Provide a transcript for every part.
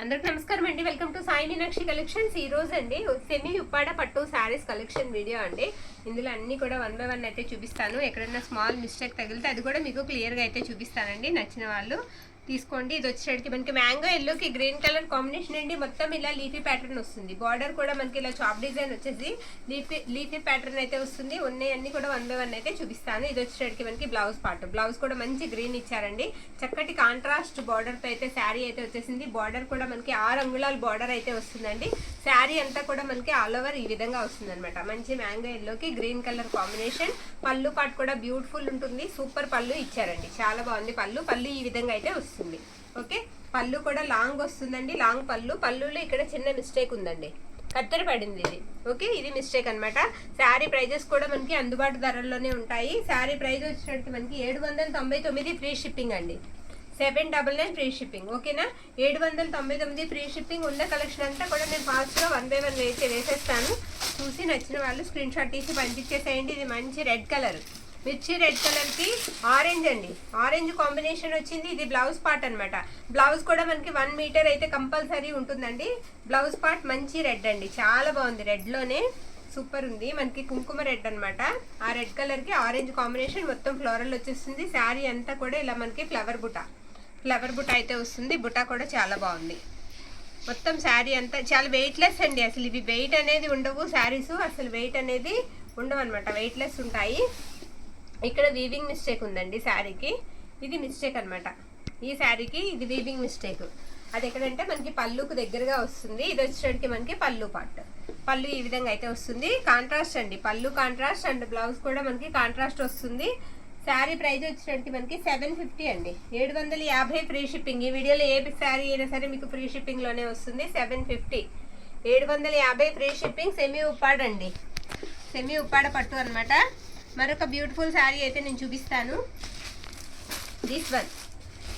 అందరికి నమస్కారం అండి. Welcome to Sai Meenakshi collections. ఈ రోజు అండి సెమీ ఉప్పాడ పట్టు శారీస్ కలెక్షన్ వీడియో అండి. ఇందులో అన్ని కూడా 1 by 1 అయితే చూపిస్తాను. ఎక్కడైనా స్మాల్ మిస్టేక్ తగిలితే అది కూడా మీకు క్లియర్గా అయితే చూపిస్తానండి. నచ్చిన వాళ్ళు తీసుకోండి. ఇది వచ్చేసరికి మనకి మ్యాంగో ఎల్లోకి గ్రీన్ కలర్ కాంబినేషన్ అండి. మొత్తం ఇలా లీఫీ ప్యాటర్న్ వస్తుంది. బార్డర్ కూడా మనకి ఇలా చాప్ డిజైన్ వచ్చేసి లీఫీ ప్యాటర్న్ అయితే వస్తుంది. అన్ని కూడా 1 by 1 అయితే చూపిస్తాను. ఇది వచ్చేసరికి మనకి బ్లౌజ్ పార్ట్. బ్లౌజ్ కూడా మంచి గ్రీన్ ఇచ్చారండి. చక్కటి కాంట్రాస్ట్ బార్డర్ తో అయితే శారీ అయితే వచ్చేసింది. బార్డర్ కూడా మనకి 6 అంగుళాల బార్డర్ అయితే వస్తుందండి. శారీ అంతా కూడా మనకి ఆల్ ఓవర్ ఈ విధంగా వస్తుంది అనమాట. మంచి మ్యాంగో ఎల్లోకి గ్రీన్ కలర్ కాంబినేషన్. పళ్ళు పార్ట్ కూడా బ్యూటిఫుల్ ఉంటుంది. సూపర్ పళ్ళు ఇచ్చారండి. చాలా బాగుంది పళ్ళు ఈ విధంగా అయితే వస్తుంది. ఓకే, పళ్ళు కూడా లాంగ్ వస్తుందండి. లాంగ్ పళ్ళులో ఇక్కడ చిన్న మిస్టేక్ ఉందండి, కత్తెర పడింది ఇది. ఓకే, ఇది మిస్టేక్ అనమాట. శారీ ప్రైజెస్ కూడా మనకి అందుబాటు ధరల్లోనే ఉంటాయి. శారీ ప్రైస్ వచ్చేసరికి మనకి 799 ఫ్రీ షిప్పింగ్ అండి. 799 ఫ్రీ షిప్పింగ్. ఓకేనా, 799 ఫ్రీ షిప్పింగ్. ఉన్న కలెక్షన్ అంతా కూడా నేను ఫాస్ట్గా 1 by 1 వేసేస్తాను. చూసి నచ్చిన వాళ్ళు స్క్రీన్ షాట్ తీసి పంపించేసేయండి. ఇది మంచి రెడ్ కలర్, మిర్చి రెడ్ కలర్కి ఆరెంజ్ అండి. ఆరెంజ్ కాంబినేషన్ వచ్చింది. ఇది బ్లౌజ్ పార్ట్ అనమాట. బ్లౌజ్ కూడా మనకి 1 మీటర్ అయితే కంపల్సరీ ఉంటుందండి. బ్లౌజ్ పార్ట్ మంచి రెడ్ అండి, చాలా బాగుంది. రెడ్లోనే సూపర్ ఉంది. మనకి కుంకుమ రెడ్ అనమాట. ఆ రెడ్ కలర్కి ఆరెంజ్ కాంబినేషన్ మొత్తం ఫ్లోరల్ వచ్చేస్తుంది. శారీ అంతా కూడా ఇలా మనకి ఫ్లవర్ బుట్ట అయితే వస్తుంది. బుట్ట కూడా చాలా బాగుంది. మొత్తం శారీ అంతా చాలా వెయిట్లెస్ అండి. అసలు ఇవి వెయిట్ అనేది ఉండవు. శారీస్ అసలు వెయిట్ అనేది ఉండవు అనమాట, వెయిట్లెస్ ఉంటాయి. ఇక్కడ వీవింగ్ మిస్టేక్ ఉందండి శారీకి. ఇది మిస్టేక్ అనమాట. ఈ శారీకి ఇది వీవింగ్ మిస్టేక్. అది ఎక్కడంటే మనకి పళ్ళుకు దగ్గరగా వస్తుంది. ఇది వచ్చేసరికి మనకి పళ్ళు పార్ట్. పళ్ళు ఈ విధంగా అయితే వస్తుంది. కాంట్రాస్ట్ అండి, పళ్ళు కాంట్రాస్ట్ అండ్ బ్లౌజ్ కూడా మనకి కాంట్రాస్ట్ వస్తుంది. శారీ ప్రైస్ వచ్చేసరికి మనకి 750 అండి. 750 ఫ్రీ షిప్పింగ్. ఈ వీడియోలో ఏ శారీ అయినా సరే మీకు ఫ్రీ షిప్పింగ్లోనే వస్తుంది. 750, 750 ఫ్రీ షిప్పింగ్. సెమీ ఉప్పాడ అండి, సెమీ ఉప్పాడ పట్టు అనమాట. మరొక బ్యూటిఫుల్ శారీ అయితే నేను చూపిస్తాను. This one.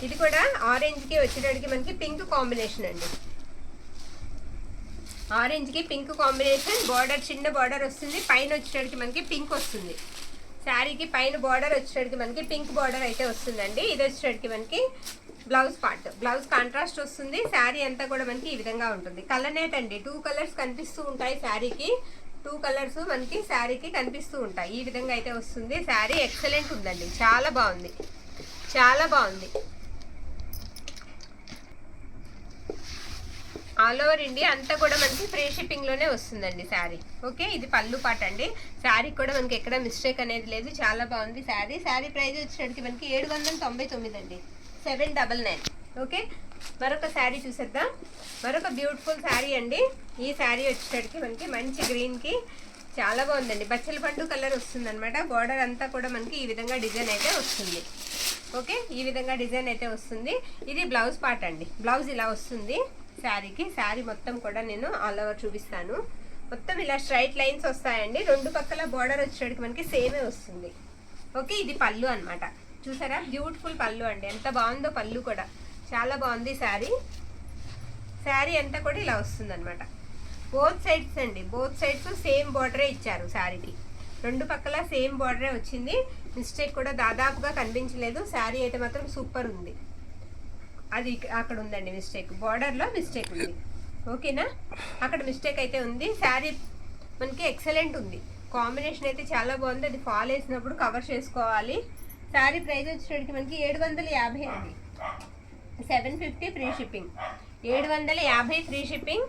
ఇది కూడా ఆరెంజ్కి వచ్చేటడికి మనకి పింక్ కాంబినేషన్ అండి. ఆరెంజ్కి పింక్ కాంబినేషన్. బార్డర్ చిన్న బార్డర్ వస్తుంది. పైన వచ్చేటడికి మనకి పింక్ వస్తుంది. శారీకి పైన బార్డర్ వచ్చేటడికి మనకి పింక్ బార్డర్ అయితే వస్తుందండి. ఇది వచ్చేటడికి మనకి బ్లౌజ్ పార్ట్. బ్లౌజ్ కాంట్రాస్ట్ వస్తుంది. శారీ అంతా కూడా మనకి ఈ విధంగా ఉంటుంది. కలర్ నేట్ అండి. 2 కలర్స్ కనిపిస్తూ ఉంటాయి శారీకి. 2 కలర్స్ మనకి శారీకి కనిపిస్తూ ఉంటాయి. ఈ విధంగా అయితే వస్తుంది. శారీ ఎక్సలెంట్ ఉందండి, చాలా బాగుంది, చాలా బాగుంది. ఆల్ ఓవర్ ఇండియా అంతా కూడా మనకి ఫ్రీ షిప్పింగ్లోనే వస్తుందండి శారీ. ఓకే, ఇది పళ్ళు పాట అండి. శారీ కూడా మనకి ఎక్కడ మిస్టేక్ అనేది లేదు, చాలా బాగుంది శారీ. శారీ ప్రైస్ వచ్చేసరికి మనకి 799 అండి. 799. ఓకే, మరొక శారీ చూసేద్దాం. మరొక బ్యూటిఫుల్ శారీ అండి. ఈ శారీ వచ్చేసరికి మనకి మంచి గ్రీన్కి చాలా బాగుందండి. బచ్చల పండు కలర్ వస్తుంది అనమాట. బార్డర్ అంతా కూడా మనకి ఈ విధంగా డిజైన్ అయితే వస్తుంది. ఓకే, ఈ విధంగా డిజైన్ అయితే వస్తుంది. ఇది బ్లౌజ్ పార్ట్ అండి. బ్లౌజ్ ఇలా వస్తుంది శారీకి. శారీ మొత్తం కూడా నేను ఆల్ ఓవర్ చూపిస్తాను. మొత్తం ఇలా స్ట్రైట్ లైన్స్ వస్తాయండి. 2 పక్కల బార్డర్ వచ్చేటికి మనకి సేమే వస్తుంది. ఓకే, ఇది పళ్ళు అనమాట. చూసారా, బ్యూటిఫుల్ పళ్ళు అండి. ఎంత బాగుందో పళ్ళు కూడా, చాలా బాగుంది శారీ. శారీ అంతా కూడా ఇలా వస్తుంది అనమాట. బోత్ సైడ్స్ అండి, బోత్ సైడ్స్ సేమ్ బార్డరే ఇచ్చారు శారీకి. 2 పక్కల సేమ్ బార్డరే వచ్చింది. మిస్టేక్ కూడా దాదాపుగా కనిపించలేదు. శారీ అయితే మాత్రం సూపర్ ఉంది. అది అక్కడ ఉందండి మిస్టేక్, బార్డర్లో మిస్టేక్ ఉంది. ఓకేనా, అక్కడ మిస్టేక్ అయితే ఉంది. శారీ మనకి ఎక్సలెంట్ ఉంది. కాంబినేషన్ అయితే చాలా బాగుంది. అది ఫాల్ వేసినప్పుడు కవర్ చేసుకోవాలి. శారీ ప్రైస్ వచ్చేటికి మనకి 750 అండి. 750 free shipping. 750 free shipping.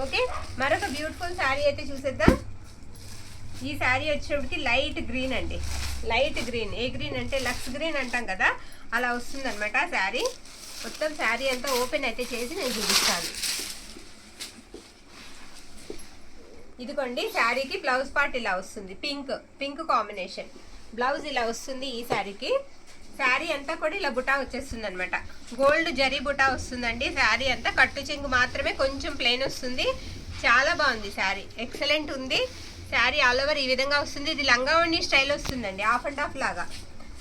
Okay, మరొక బ్యూటిఫుల్ శారీ అయితే చూసేద్దాం. ఈ శారీ వచ్చేటప్పటికి లైట్ గ్రీన్ అండి. లైట్ గ్రీన్, ఏ గ్రీన్ అంటే లక్స్ గ్రీన్ అంటాం కదా, అలా వస్తుంది అనమాట శారీ. మొత్తం శారీ అంతా ఓపెన్ అయితే చేసి నేను చూపిస్తాను. ఇదిగోండి, శారీకి బ్లౌజ్ పార్ట్ ఇలా వస్తుంది. పింక్ కాంబినేషన్ బ్లౌజ్ ఇలా వస్తుంది ఈ శారీకి. శారీ అంతా కూడా ఇలా బుటా వచ్చేస్తుంది అనమాట. గోల్డ్ జరీ బుటా వస్తుందండి. శారీ అంతా కట్టు చెంగు మాత్రమే కొంచెం ప్లెయిన్ వస్తుంది. చాలా బాగుంది శారీ, ఎక్సలెంట్ ఉంది. శారీ ఆల్ ఓవర్ ఈ విధంగా వస్తుంది. ఇది లంగావణి స్టైల్ వస్తుందండి, హాఫ్ అండ్ హాఫ్ లాగా.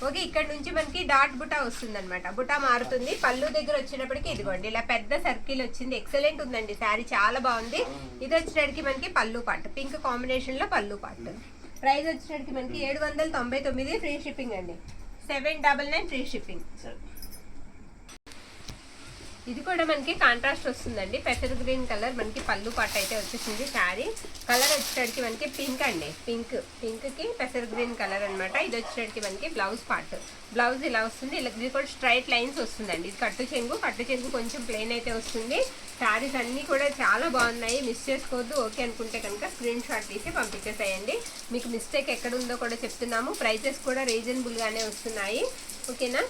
ఓకే, ఇక్కడ నుంచి మనకి డాట్ బుటా వస్తుంది అనమాట. బుటా మారుతుంది. పళ్ళు దగ్గర వచ్చినప్పటికీ ఇదిగోండి ఇలా పెద్ద సర్కిల్ వచ్చింది. ఎక్సలెంట్ ఉందండి శారీ, చాలా బాగుంది. ఇది వచ్చేటడికి మనకి పళ్ళు పార్ట్, పింక్ కాంబినేషన్లో పళ్ళు పార్ట్. ప్రైస్ వచ్చేటడికి మనకి 799 ఫ్రీ షిప్పింగ్ అండి. 799 ఫ్రీ షిప్పింగ్. ఇది కూడా మనకి కాంట్రాస్ట్ వస్తుందండి, పెసర్ గ్రీన్ కలర్ మనకి పళ్ళు పాట అయితే వచ్చేసింది. శారీ కలర్ వచ్చేసరికి మనకి పింక్ అండి, పింక్కి పెసర్ గ్రీన్ కలర్ అనమాట. ఇది వచ్చేసరికి మనకి బ్లౌజ్ పార్ట్, బ్లౌజ్ ఇలా వస్తుంది. ఇది కూడా స్ట్రైట్ లైన్స్ వస్తుందండి. ఇది కట్టు చెంగు కొంచెం ప్లెయిన్ అయితే వస్తుంది. శారీస్ అన్నీ కూడా చాలా బాగున్నాయి, మిస్ చేసుకోవద్దు. ఓకే అనుకుంటే కనుక స్క్రీన్ షాట్ తీసి పంపించేసేయండి. మీకు మిస్టేక్ ఎక్కడ ఉందో కూడా చెప్తున్నాము. ప్రైజెస్ కూడా రీజనబుల్గానే వస్తున్నాయి. ఓకేనా,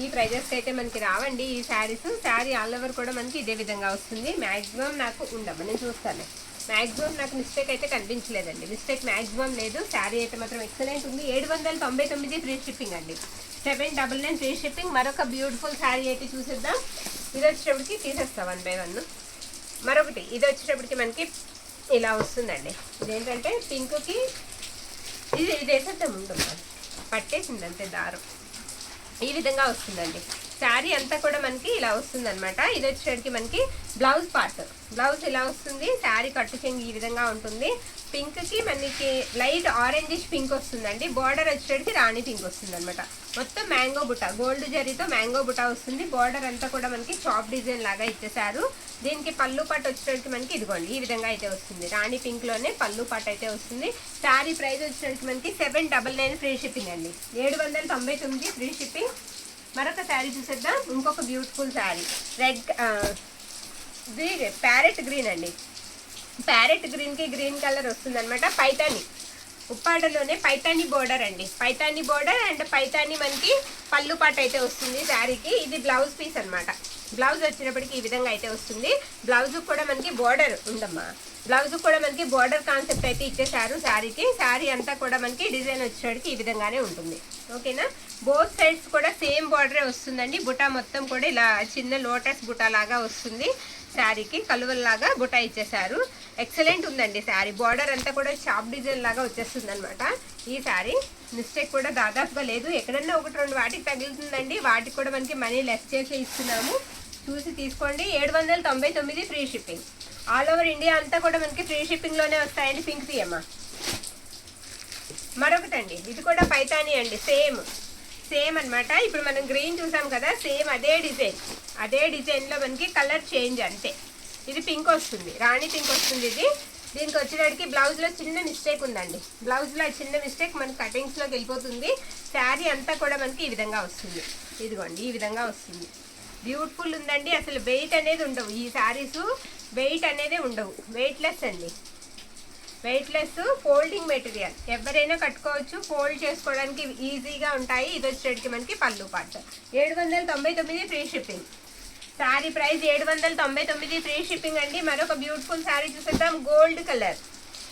ఈ ప్రైజెస్కి అయితే మనకి రావండి ఈ శారీస్. శారీ ఆల్ ఓవర్ కూడా మనకి ఇదే విధంగా వస్తుంది. మ్యాక్సిమం నాకు ఉండమ్మా, నేను చూస్తాను, మ్యాక్సిమం నాకు మిస్టేక్ అయితే కనిపించలేదండి. మిస్టేక్ మ్యాక్సిమం లేదు. శారీ అయితే మాత్రం ఎక్సలెంట్ ఉంది. 799 ఫ్రీ షిప్పింగ్ అండి, 799 ఫ్రీ షిప్పింగ్. మరొక బ్యూటిఫుల్ శారీ అయితే చూసేద్దాం. ఇది వచ్చేటప్పటికి తీసేస్తాం 1 by 1. మరొకటి ఇది వచ్చేటప్పటికి మనకి ఇలా వస్తుందండి. ఇదేంటంటే పింక్కి ఇది వేసేద్దాం, ఉండమ్మా, పట్టేసింది అంతే దారం. ఈ విధంగా వస్తుందండి. శారీ అంతా కూడా మనకి ఇలా వస్తుంది అనమాట. ఇది వచ్చేసరికి మనకి బ్లౌజ్ పార్ట్, బ్లౌజ్ ఇలా వస్తుంది. శారీ కట్టు చెంగు ఈ విధంగా ఉంటుంది. పింక్కి మనకి లైట్ ఆరెంజిష్ పింక్ వస్తుందండి. బార్డర్ వచ్చేసరికి రాణి పింక్ వస్తుంది అనమాట. మొత్తం మ్యాంగో బుట్ట, గోల్డ్ జరీతో మ్యాంగో బుట్ట వస్తుంది. బార్డర్ అంతా కూడా మనకి చాప్ డిజైన్ లాగా ఇచ్చేసారు. దీనికి పళ్ళు పాట వచ్చేసరికి మనకి ఇదిగోండి ఈ విధంగా అయితే వస్తుంది. రాణి పింక్లోనే పళ్ళు పాట అయితే వస్తుంది. శారీ ప్రైస్ వచ్చేసరికి మనకి 799 ఫ్రీ షిప్పింగ్ అండి, 799 ఫ్రీ షిప్పింగ్. మరొక శారీ చూసేద్దాం. ఇంకొక beautiful sari, red parrot green అండి. ప్యారెట్ గ్రీన్కి గ్రీన్ కలర్ వస్తుంది అనమాట. పైతాని ఉప్పాడలోనే పైతాని బోర్డర్ అండి, పైతాని బోర్డర్ అండ్ పైతాని మనకి పళ్ళు పాట అయితే వస్తుంది శారీకి. ఇది బ్లౌజ్ పీస్ అనమాట. బ్లౌజ్ వచ్చినప్పటికి ఈ విధంగా అయితే వస్తుంది. బ్లౌజ్ కూడా మనకి బోర్డర్ ఉందమ్మా, బ్లౌజ్ కూడా మనకి బోర్డర్ కాన్సెప్ట్ అయితే ఇచ్చేసారు శారీకి. శారీ అంతా కూడా మనకి డిజైన్ వచ్చేటికి ఈ విధంగానే ఉంటుంది. ఓకేనా, బోత్ సైడ్స్ కూడా సేమ్ బార్డరే వస్తుందండి. బుటా మొత్తం కూడా ఇలా చిన్న లోటస్ బుటా లాగా వస్తుంది. శారీకి కలువల్లాగా బుటా ఇచ్చేసారు. ఎక్సలెంట్ ఉందండి శారీ. బార్డర్ అంతా కూడా షాప్ డిజైన్ లాగా వచ్చేస్తుంది అనమాట. ఈ శారీ మిస్టేక్ కూడా దాదాపుగా లేదు. ఎక్కడన్నా 1-2 వాటికి తగులుతుందండి, వాటికి కూడా మనకి మనీ లెస్ చేసి ఇస్తున్నాము. చూసి తీసుకోండి. 799 free shipping. All over India అంతా కూడా మనకి ఫ్రీ షిప్పింగ్లోనే వస్తాయండి. పింక్ తీయమ్మా. మరొకటండి, ఇది కూడా పైతాని అండి, సేమ్ అనమాట. ఇప్పుడు మనం గ్రీన్ చూసాం కదా, సేమ్ అదే డిజైన్లో మనకి కలర్ చేంజ్ అంతే. ఇది పింక్ వస్తుంది, రాణి పింక్ వస్తుంది. దీనికి వచ్చేటికి బ్లౌజ్లో చిన్న మిస్టేక్ ఉందండి. బ్లౌజ్లో చిన్న మిస్టేక్ మనకి కటింగ్స్లోకి వెళ్ళిపోతుంది. శారీ అంతా కూడా మనకి ఈ విధంగా వస్తుంది. ఇదిగోండి ఈ విధంగా వస్తుంది. బ్యూటిఫుల్ ఉందండి. అసలు వెయిట్ అనేది ఉండవు ఈ శారీస్, వెయిట్ అనేది ఉండవు, వెయిట్లెస్ అండి, వెయిట్లెస్. ఫోల్డింగ్ మెటీరియల్, ఎవరైనా కట్టుకోవచ్చు, ఫోల్డ్ చేసుకోవడానికి ఈజీగా ఉంటాయి. ఇది వచ్చేటికి మనకి పళ్ళు పాట. 799 free shipping. Sari price 799 free shipping అండి. మరొక బ్యూటిఫుల్ శారీ చూసేద్దాం. గోల్డ్ కలర్,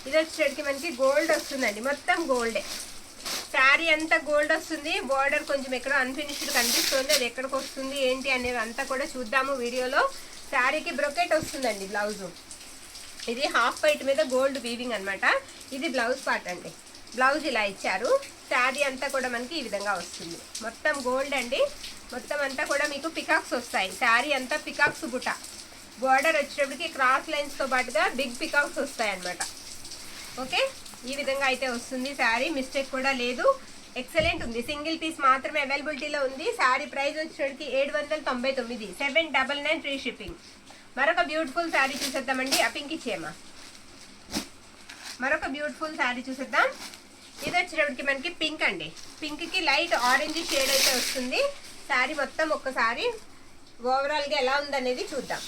ఇది వచ్చేటికి మనకి గోల్డ్ వస్తుందండి, మొత్తం గోల్డే. శారీ అంతా గోల్డ్ వస్తుంది. బార్డర్ కొంచెం ఎక్కడో అన్ఫినిష్డ్ కనిపిస్తుంది, అది ఎక్కడికి వస్తుంది ఏంటి అనేది అంతా కూడా చూద్దాము వీడియోలో. శారీకి బ్రొకెట్ వస్తుందండి బ్లౌజు. ఇది హాఫ్ వైట్ మీద గోల్డ్ వీవింగ్ అనమాట. ఇది బ్లౌజ్ పార్ట్ అండి. బ్లౌజ్ ఇలా ఇచ్చారు. శారీ అంతా కూడా మనకి ఈ విధంగా వస్తుంది. మొత్తం గోల్డ్ అండి. మొత్తం అంతా కూడా మీకు పికాక్స్ వస్తాయి. శారీ అంతా పికాక్స్ బుట్ట. బార్డర్ వచ్చేటప్పటికి క్రాస్ లైన్స్తో పాటుగా బిగ్ పికాక్స్ వస్తాయి అన్నమాట. ఓకే, ఈ విధంగా అయితే వస్తుంది శారీ. మిస్టేక్ కూడా లేదు, ఎక్సలెంట్ ఉంది. సింగిల్ పీస్ మాత్రమే అవైలబిలిటీలో ఉంది. శారీ ప్రైస్ వచ్చేటప్పటికి 799, 799 ఫ్రీ షిప్పింగ్. మరొక బ్యూటిఫుల్ శారీ చూసేద్దామండి. ఆ పింక్ ఇచ్చేయమ్మా. మరొక బ్యూటిఫుల్ శారీ చూసేద్దాం. ఇది వచ్చేటప్పటికి మనకి పింక్ అండి. పింక్కి లైట్ ఆరెంజ్ షేడ్ అయితే వస్తుంది. శారీ మొత్తం ఒక్కసారి ఓవరాల్గా ఎలా ఉందనేది చూద్దాం.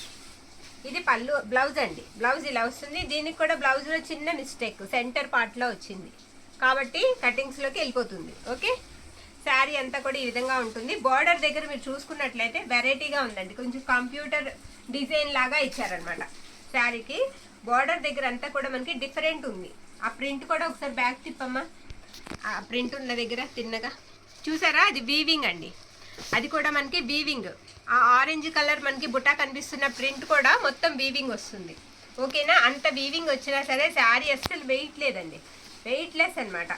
ఇది పళ్ళు, బ్లౌజ్ అండి. బ్లౌజ్ ఇలా వస్తుంది. దీనికి కూడా బ్లౌజ్లో చిన్న మిస్టేక్ సెంటర్ పార్ట్లో వచ్చింది కాబట్టి కటింగ్స్లోకి వెళ్ళిపోతుంది. ఓకే, శారీ అంతా కూడా ఈ విధంగా ఉంటుంది. బార్డర్ దగ్గర మీరు చూసుకున్నట్లయితే వెరైటీగా ఉందండి, కొంచెం కంప్యూటర్ డిజైన్ లాగా ఇచ్చారనమాట. శారీకి బార్డర్ దగ్గర అంతా కూడా మనకి డిఫరెంట్ ఉంది. ఆ ప్రింట్ కూడా ఒకసారి బ్యాక్ తిప్పమ్మా. ఆ ప్రింట్ ఉన్న దగ్గర తిన్నగా చూసారా, అది వీవింగ్ అండి. అది కూడా మనకి వీవింగ్. ఆ ఆరెంజ్ కలర్ మనకి బుటా కనిపిస్తున్న ప్రింట్ కూడా మొత్తం వీవింగ్ వస్తుంది. ఓకేనా, అంత వీవింగ్ వచ్చినా సరే శారీ అస్సలు వెయిట్ లేదండి, వెయిట్లెస్ అనమాట.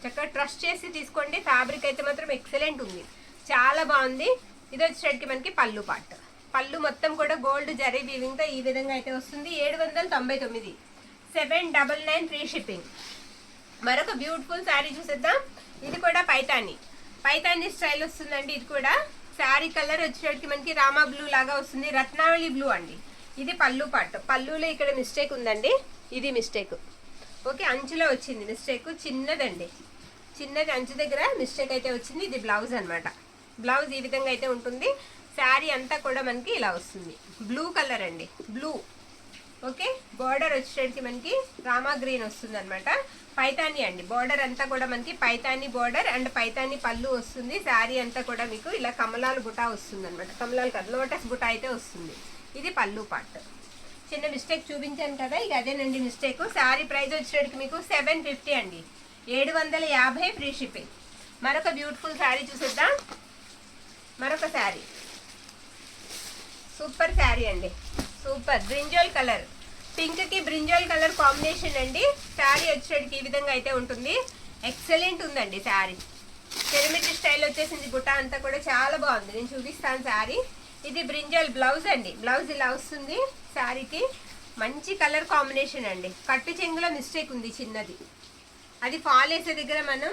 చక్కగా ట్రస్ట్ చేసి తీసుకోండి. ఫ్యాబ్రిక్ అయితే మాత్రం ఎక్సలెంట్ ఉంది, చాలా బాగుంది. ఇది వచ్చేసరికి మనకి పళ్ళు పార్ట్. పళ్ళు మొత్తం కూడా గోల్డ్ జరీ వీవింగ్తో ఈ విధంగా అయితే వస్తుంది. 799, 799 ఫ్రీ షిప్పింగ్. మరొక బ్యూటిఫుల్ శారీ చూసేద్దాం. ఇది కూడా పైతాని స్టైల్ వస్తుందండి. ఇది కూడా శారీ కలర్ వచ్చేటికి మనకి రామా బ్లూ లాగా వస్తుంది, రత్నావళి బ్లూ అండి. ఇది పళ్ళు పార్ట్. పళ్ళులో ఇక్కడ మిస్టేక్ ఉందండి, ఇది మిస్టేక్. ఓకే, అంచులో వచ్చింది మిస్టేక్, చిన్నదండి, చిన్నది అంచు దగ్గర మిస్టేక్ అయితే వచ్చింది. ఇది బ్లౌజ్ అనమాట. బ్లౌజ్ ఈ విధంగా అయితే ఉంటుంది. శారీ అంతా కూడా మనకి ఇలా వస్తుంది, బ్లూ కలర్ అండి, బ్లూ. ఓకే, బార్డర్ వచ్చేటికి మనకి రామా గ్రీన్ వస్తుంది అనమాట. పైతాని అండి, బార్డర్ అంతా కూడా మనకి పైతాని బార్డర్ అండ్ పైతాని పళ్ళు వస్తుంది. శారీ అంతా కూడా మీకు ఇలా కమలాల బుటా వస్తుంది అనమాట. కమలాలు కాదు, లోటస్ బుటా అయితే వస్తుంది. ఇది పళ్ళు పార్ట్. చిన్న మిస్టేక్ చూపించాను కదా, ఇక అదేనండి మిస్టేక్. శారీ ప్రైస్ వచ్చేటికి మీకు 750 అండి, 750 ఫ్రీ షిప్పింగ్. మరొక బ్యూటిఫుల్ శారీ చూసేద్దాం. మరొక శారీ, సూపర్ శారీ అండి, సూపర్ బ్రింజాల్ కలర్, పింక్ కి బ్రింజాల్ కలర్ కాంబినేషన్ అండి. శారీ వచ్చేటికి ఈ విధంగా అయితే ఉంటుంది. ఎక్సలెంట్ ఉందండి శారీ. పిరమిడ్ స్టైల్ వచ్చేసింది, బుట్ట అంతా కూడా చాలా బాగుంది. నేను చూపిస్తాను శారీ. ఇది బ్రింజాల్ బ్లౌజ్ అండి, బ్లౌజ్ ఇలా వస్తుంది. శారీకి మంచి కలర్ కాంబినేషన్ అండి. కట్టు చెంగులో మిస్టేక్ ఉంది చిన్నది, అది ఫాల్ వేసే దగ్గర మనం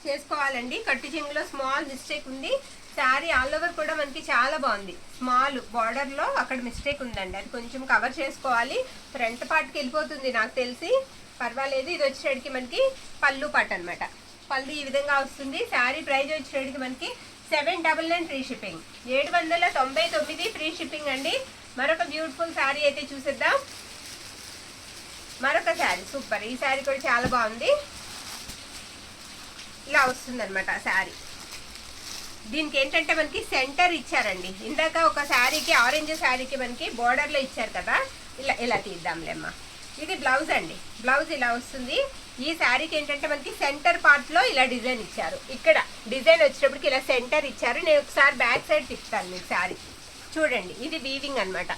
చేసుకోవాలండి. కట్టు చెంగులో స్మాల్ మిస్టేక్ ఉంది. శారీ ఆల్ ఓవర్ కూడా మనకి చాలా బాగుంది. స్మాల్ బార్డర్లో అక్కడ మిస్టేక్ ఉందండి, అది కొంచెం కవర్ చేసుకోవాలి. ఫ్రంట్ పార్ట్కి వెళ్ళిపోతుంది నాకు తెలిసి, పర్వాలేదు. ఇది వచ్చేటికి మనకి పళ్ళు పార్ట్ అనమాట. పళ్ళు ఈ విధంగా వస్తుంది. శారీ ప్రైస్ వచ్చేటికి మనకి 799 ఫ్రీ షిప్పింగ్, 799 ఫ్రీ షిప్పింగ్ అండి. మరొక బ్యూటిఫుల్ శారీ అయితే చూసేద్దాం. మరొక శారీ సూపర్, ఈ శారీ కూడా చాలా బాగుంది. ఇలా వస్తుంది అనమాట శారీ. దీనికి ఏంటంటే మనకి సెంటర్ ఇచ్చారండి. ఇందాక ఒక శారీకి, ఆరెంజ్ శారీకి మనకి బోర్డర్లో ఇచ్చారు కదా, ఇలా ఇలా తీద్దాంలేమ్మా. ఇది బ్లౌజ్ అండి, బ్లౌజ్ ఇలా వస్తుంది. ఈ శారీకి ఏంటంటే మనకి సెంటర్ పార్ట్లో ఇలా డిజైన్ ఇచ్చారు. ఇక్కడ డిజైన్ వచ్చేటప్పటికి ఇలా సెంటర్ ఇచ్చారు. నేను ఒకసారి బ్యాక్ సైడ్ తిప్పుతాను మీకు శారీ చూడండి. ఇది వీవింగ్ అనమాట.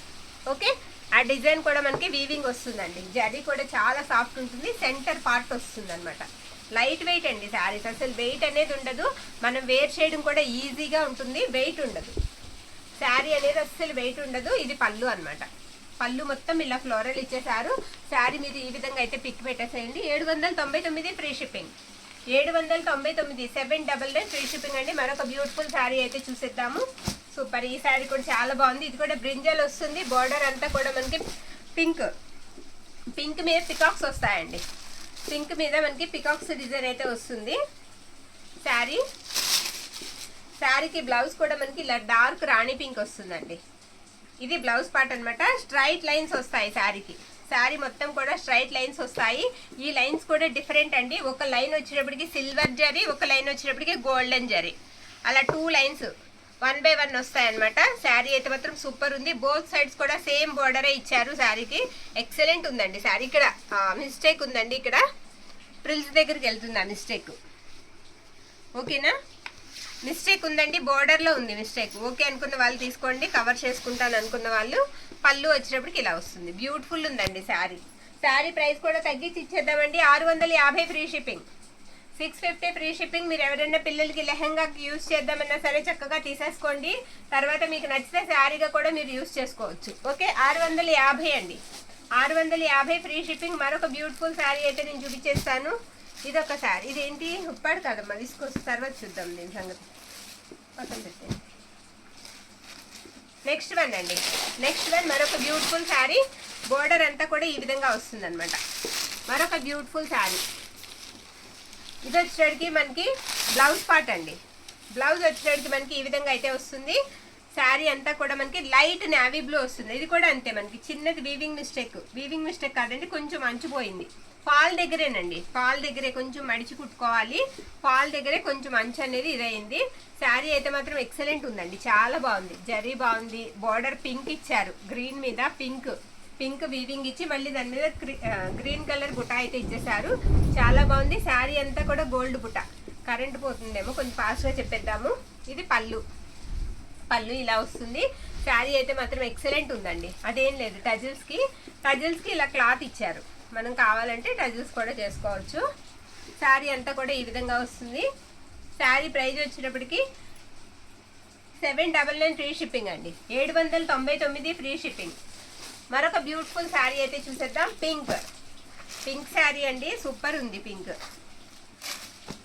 ఓకే, ఆ డిజైన్ కూడా మనకి వీవింగ్ వస్తుందండి. జరీ కూడా చాలా సాఫ్ట్ ఉంటుంది. సెంటర్ పార్ట్ వస్తుంది అనమాట. లైట్ వెయిట్ అండి శారీస్, అసలు వెయిట్ అనేది ఉండదు. మనం వేర్ చేయడం కూడా ఈజీగా ఉంటుంది, వెయిట్ ఉండదు. శారీ అనేది అస్సలు వెయిట్ ఉండదు. ఇది పళ్ళు అనమాట. పళ్ళు మొత్తం ఇలా ఫ్లోరల్ ఇచ్చేసారు. శారీ మీద ఈ విధంగా అయితే పిక్ పెట్టేసేయండి. 799 ఫ్రీ షిప్పింగ్, 799, 799 ఫ్రీ షిప్పింగ్ అండి. మరొక బ్యూటిఫుల్ శారీ అయితే చూసేద్దాము. సూపర్, ఈ శారీ కూడా చాలా బాగుంది. ఇది కూడా బ్రింజల్ వస్తుంది. బార్డర్ అంతా కూడా మనకి పింక్, పింక్ మీద పికాక్స్ వస్తాయండి. పింక్ మీద మనకి పికాక్స్ డిజైన్ అయితే వస్తుంది శారీ. శారీకి బ్లౌజ్ కూడా మనకి ఇలా డార్క్ రాణి పింక్ వస్తుందండి. ఇది బ్లౌజ్ పార్ట్ అనమాట. స్ట్రైట్ లైన్స్ వస్తాయి శారీకి. శారీ మొత్తం కూడా స్ట్రైట్ లైన్స్ వస్తాయి. ఈ లైన్స్ కూడా డిఫరెంట్ అండి. ఒక లైన్ వచ్చేటప్పటికి సిల్వర్ జరీ, ఒక లైన్ వచ్చేటప్పటికి గోల్డెన్ జరీ, అలా 2 లైన్స్ 1 by 1 వస్తాయి అనమాట. శారీ అయితే మాత్రం సూపర్ ఉంది. బోత్ సైడ్స్ కూడా సేమ్ బోర్డరే ఇచ్చారు శారీకి. ఎక్సలెంట్ ఉందండి శారీ. ఇక్కడ మిస్టేక్ ఉందండి, ఇక్కడ ప్రిల్స్ దగ్గరికి వెళ్తుంది ఆ మిస్టేక్. ఓకేనా, మిస్టేక్ ఉందండి, బోర్డర్లో ఉంది మిస్టేక్. ఓకే అనుకున్న వాళ్ళు తీసుకోండి, కవర్ చేసుకుంటాను అనుకున్న వాళ్ళు. పళ్ళు వచ్చేటప్పటికి ఇలా వస్తుంది. బ్యూటిఫుల్ ఉందండి శారీ. శారీ ప్రైస్ కూడా తగ్గించి ఇచ్చేద్దామండి, 650 ఫ్రీ షిప్పింగ్, 650 ఫ్రీ షిప్పింగ్. మీరు ఎవరైనా పిల్లలకి లెహంగాకి యూజ్ చేద్దామన్నా సరే చక్కగా తీసేసుకోండి. తర్వాత మీకు నచ్చితే శారీగా కూడా మీరు యూజ్ చేసుకోవచ్చు. ఓకే, 650 అండి, 650 ఫ్రీ షిప్పింగ్. మరొక బ్యూటిఫుల్ శారీ అయితే నేను చూపించేస్తాను. ఇది ఒక శారీ. ఇదేంటి ఉప్పాడు కాదమ్మా, తీసుకొచ్చి తర్వాత చూద్దాం దీని సంగతి, పక్కన పెట్టండి. నెక్స్ట్ వన్ అండి, నెక్స్ట్ వన్ మరొక బ్యూటిఫుల్ శారీ. బోర్డర్ అంతా కూడా ఈ విధంగా వస్తుంది అనమాట. మరొక బ్యూటిఫుల్ శారీ. ఇది వచ్చేటికి మనకి బ్లౌజ్ పార్ట్ అండి. బ్లౌజ్ వచ్చేటికి మనకి ఈ విధంగా అయితే వస్తుంది. శారీ అంతా కూడా మనకి లైట్ నేవీ బ్లూ వస్తుంది. ఇది కూడా అంతే, మనకి చిన్నది వీవింగ్ మిస్టేక్, వీవింగ్ మిస్టేక్ కాదండి, కొంచెం అంచుపోయింది. ఫాల్ దగ్గరేనండి, ఫాల్ దగ్గరే కొంచెం మడిచి కుట్టుకోవాలి. ఫాల్ దగ్గరే కొంచెం అంచు అనేది ఇదైంది. శారీ అయితే మాత్రం ఎక్సలెంట్ ఉందండి, చాలా బాగుంది. జరీ బాగుంది. బార్డర్ పింక్ ఇచ్చారు, గ్రీన్ మీద పింక్, పింక్ వీవింగ్ ఇచ్చి మళ్ళీ దాని మీద గ్రీన్ కలర్ బుట్ట అయితే ఇచ్చేసారు. చాలా బాగుంది. శారీ అంతా కూడా గోల్డ్ బుట్ట. కరెంట్ పోతుందేమో, కొంచెం ఫాస్ట్గా చెప్పేద్దాము. ఇది పళ్ళు, పళ్ళు ఇలా వస్తుంది. శారీ అయితే మాత్రం ఎక్సలెంట్ ఉందండి. అదేం లేదు, టజిల్స్కి ఇలా క్లాత్ ఇచ్చారు. మనం కావాలంటే టజిల్స్ కూడా చేసుకోవచ్చు. శారీ అంతా కూడా ఈ విధంగా వస్తుంది. శారీ ప్రైస్ వచ్చేటప్పటికి 799 ఫ్రీ షిప్పింగ్ అండి, 799 ఫ్రీ షిప్పింగ్. మరొక బ్యూటిఫుల్ శారీ అయితే చూసేద్దాం. పింక్ శారీ అండి, సూపర్ ఉంది పింక్.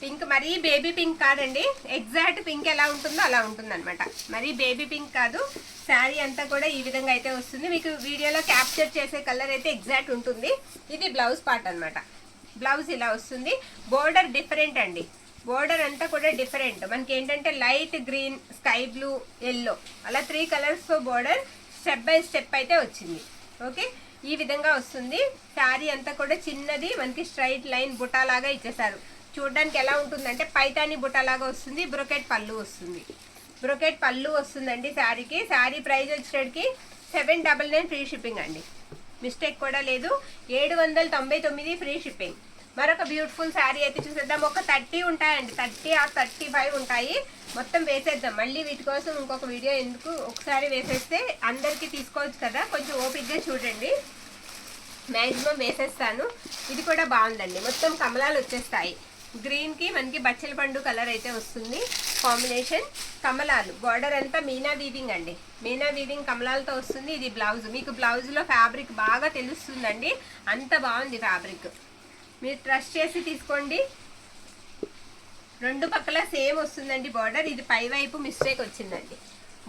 పింక్ మరీ బేబీ పింక్ కాదండి, ఎగ్జాక్ట్ పింక్ ఎలా ఉంటుందో అలా ఉంటుంది అనమాట. మరీ బేబీ పింక్ కాదు. శారీ అంతా కూడా ఈ విధంగా అయితే వస్తుంది. మీకు వీడియోలో క్యాప్చర్ చేసే కలర్ అయితే ఎగ్జాక్ట్ ఉంటుంది. ఇది బ్లౌజ్ పార్ట్ అనమాట. బ్లౌజ్ ఇలా వస్తుంది. బోర్డర్ డిఫరెంట్ అండి, బోర్డర్ అంతా కూడా డిఫరెంట్. మనకి ఏంటంటే light green, sky blue, yellow అలా 3 కలర్స్తో బోర్డర్ స్టెప్ బై స్టెప్ అయితే వచ్చింది. ఓకే, ఈ విధంగా వస్తుంది. శారీ అంతా కూడా చిన్నది, మనకి స్ట్రైట్ లైన్ బుటాలాగా ఇచ్చేసారు. చూడడానికి ఎలా ఉంటుందంటే పైతాని బుటాలాగా వస్తుంది. బ్రొకెట్ పళ్ళు వస్తుంది, బ్రొకెట్ పళ్ళు వస్తుందండి శారీకి. శారీ ప్రైస్ వచ్చేటికి 799 ఫ్రీ షిప్పింగ్ అండి, మిస్టేక్ కూడా లేదు. 799 ఫ్రీ షిప్పింగ్. మరొక బ్యూటిఫుల్ శారీ అయితే చూసేద్దాం. ఒక 30 ఉంటాయండి, 30 ఆర్ 35 ఉంటాయి. మొత్తం వేసేద్దాం. మళ్ళీ వీటి కోసం ఇంకొక వీడియో ఎందుకు, ఒకసారి వేసేస్తే అందరికీ తీసుకోవచ్చు కదా. కొంచెం ఓపిక్గా చూడండి, మ్యాక్సిమం వేసేస్తాను. ఇది కూడా బాగుందండి, మొత్తం కమలాలు వచ్చేస్తాయి. గ్రీన్కి మనకి బచ్చల పండు కలర్ అయితే వస్తుంది కాంబినేషన్. కమలాలు బార్డర్ అంతా మీనా వీవింగ్ అండి, మీనా వీవింగ్ కమలాలతో వస్తుంది. ఇది బ్లౌజ్. మీకు బ్లౌజ్లో ఫ్యాబ్రిక్ బాగా తెలుస్తుందండి, అంత బాగుంది ఫ్యాబ్రిక్. మీరు ట్రస్ట్ చేసి తీసుకోండి. 2 పక్కల సేమ్ వస్తుందండి బార్డర్. ఇది పై వైపు మిస్టేక్ వచ్చిందండి,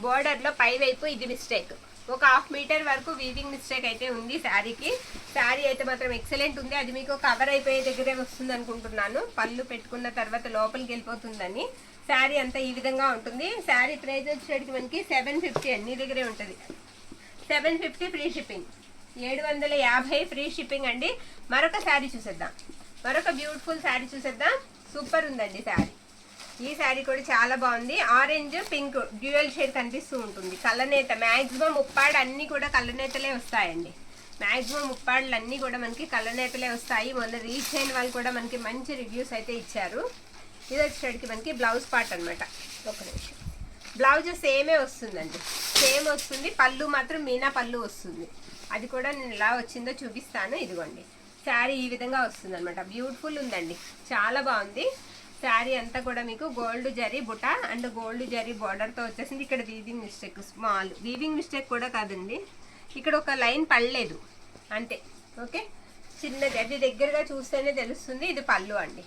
బార్డర్లో పై వైపు ఇది మిస్టేక్. ఒక 1/2 మీటర్ వరకు వీవింగ్ మిస్టేక్ అయితే ఉంది శారీకి. శారీ అయితే మాత్రం ఎక్సలెంట్ ఉంది. అది మీకు కవర్ అయిపోయే దగ్గరే వస్తుంది అనుకుంటున్నాను, పళ్ళు పెట్టుకున్న తర్వాత లోపలికి వెళ్ళిపోతుందని. శారీ అంతా ఈ విధంగా ఉంటుంది. శారీ ప్రైస్ వచ్చేటికి మనకి 750 అన్ని దగ్గరే ఉంటుంది. 750 ఫ్రీ షిప్పింగ్, 750 ఫ్రీ షిప్పింగ్ అండి. మరొక శారీ చూసేద్దాం, మరొక బ్యూటిఫుల్ శారీ చూసేద్దాం. సూపర్ ఉందండి శారీ. ఈ శారీ కూడా చాలా బాగుంది. ఆరెంజ్ పింక్ డ్యూయల్ షేడ్ కనిపిస్తూ ఉంటుంది. కళ్ళనేత మ్యాక్సిమం ఉప్పాడు అన్నీ కూడా కళ్ళనేతలే వస్తాయండి. మ్యాక్సిమం ఉప్పాడులు అన్నీ కూడా మనకి కళ్ళనేతలే వస్తాయి. మొన్న రీచ్ అయిన వాళ్ళు కూడా మనకి మంచి రివ్యూస్ అయితే ఇచ్చారు. ఇది వచ్చేటికి మనకి బ్లౌజ్ పార్ట్ అనమాట. ఒక నిమిషం, బ్లౌజ్ సేమే వస్తుందండి, సేమ్ వస్తుంది. పళ్ళు మాత్రం మీనా పళ్ళు వస్తుంది. అది కూడా నేను ఎలా వచ్చిందో చూపిస్తాను. ఇదిగోండి, శారీ ఈ విధంగా వస్తుంది అనమాట. బ్యూటిఫుల్ ఉందండి, చాలా బాగుంది. శారీ అంతా కూడా మీకు గోల్డ్ జరీ బుట్ట అండ్ గోల్డ్ జరీ బార్డర్తో వచ్చేసింది. ఇక్కడ weaving mistake, small weaving mistake కూడా కాదండి, ఇక్కడ ఒక లైన్ పడలేదు అంతే. ఓకే, చిన్నది, అది దగ్గరగా చూస్తేనే తెలుస్తుంది. ఇది పళ్ళు అండి,